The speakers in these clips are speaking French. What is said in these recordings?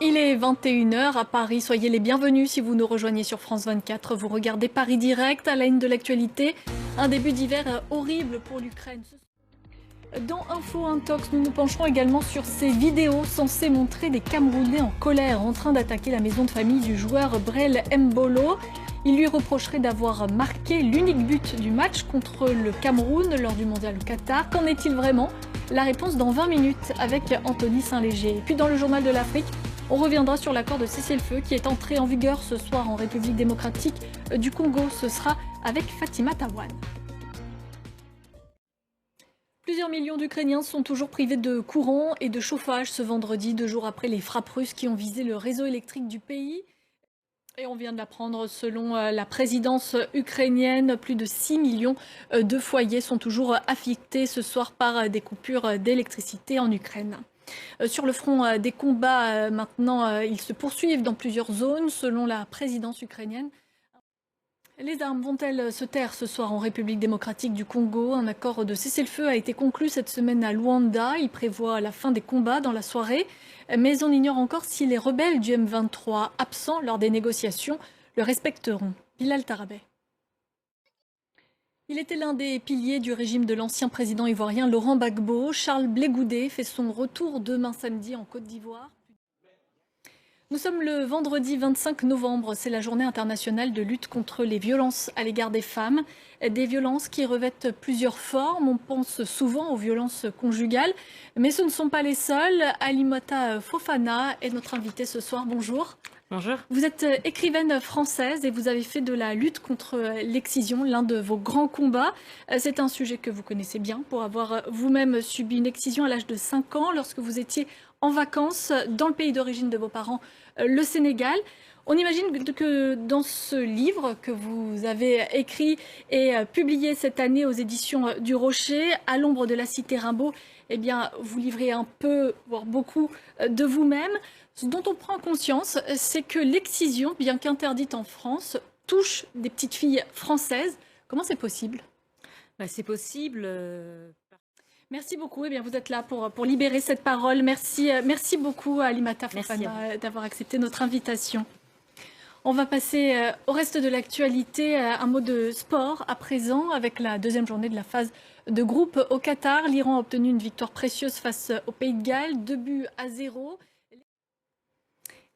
Il est 21 h à Paris, soyez les bienvenus si vous nous rejoignez sur France 24. Vous regardez Paris Direct, à la une de l'actualité. Un début d'hiver horrible pour l'Ukraine. Dans Info Intox, nous nous pencherons également sur ces vidéos censées montrer des Camerounais en colère en train d'attaquer la maison de famille du joueur Brel Mbolo. Il lui reprocherait d'avoir marqué l'unique but du match contre le Cameroun lors du mondial au Qatar. Qu'en est-il vraiment? La réponse dans 20 minutes avec Anthony Saint-Léger. Et puis dans le journal de l'Afrique, on reviendra sur l'accord de cessez-le-feu qui est entré en vigueur ce soir en République démocratique du Congo. Ce sera avec Fatima Tawane. Plusieurs millions d'Ukrainiens sont toujours privés de courant et de chauffage ce vendredi, 2 jours après les frappes russes qui ont visé le réseau électrique du pays. Et on vient de l'apprendre, selon la présidence ukrainienne, plus de 6 millions de foyers sont toujours affectés ce soir par des coupures d'électricité en Ukraine. Sur le front des combats, maintenant, ils se poursuivent dans plusieurs zones, selon la présidence ukrainienne. Les armes vont-elles se taire ce soir en République démocratique du Congo? Un accord de cessez-le-feu a été conclu cette semaine à Luanda. Il prévoit la fin des combats dans la soirée. Mais on ignore encore si les rebelles du M23, absents lors des négociations, le respecteront. Bilal Tarabay. Il était l'un des piliers du régime de l'ancien président ivoirien Laurent Gbagbo. Charles Blé Goudé fait son retour demain samedi en Côte d'Ivoire. Nous sommes le vendredi 25 novembre, c'est la journée internationale de lutte contre les violences à l'égard des femmes. Des violences qui revêtent plusieurs formes, on pense souvent aux violences conjugales, mais ce ne sont pas les seules. Alimata Fofana est notre invitée ce soir, bonjour. Bonjour. Vous êtes écrivaine française et vous avez fait de la lutte contre l'excision l'un de vos grands combats. C'est un sujet que vous connaissez bien pour avoir vous-même subi une excision à l'âge de 5 ans lorsque vous étiez en vacances dans le pays d'origine de vos parents, le Sénégal. On imagine que dans ce livre que vous avez écrit et publié cette année aux éditions du Rocher, À l'ombre de la cité Rimbaud, eh bien, vous livrez un peu, voire beaucoup, de vous-même. Ce dont on prend conscience, c'est que l'excision, bien qu'interdite en France, touche des petites filles françaises. Comment c'est possible? C'est possible. Merci beaucoup. Eh bien, vous êtes là pour libérer cette parole. Merci, merci beaucoup à Alimata Merci Fofana d'avoir accepté notre invitation. On va passer au reste de l'actualité. Un mot de sport à présent avec la deuxième journée de la phase de groupe au Qatar. L'Iran a obtenu une victoire précieuse face au Pays de Galles, 2 buts à 0.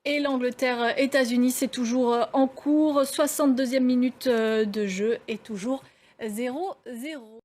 Et l'Angleterre-États-Unis, c'est toujours en cours. 62e minute de jeu et toujours 0-0.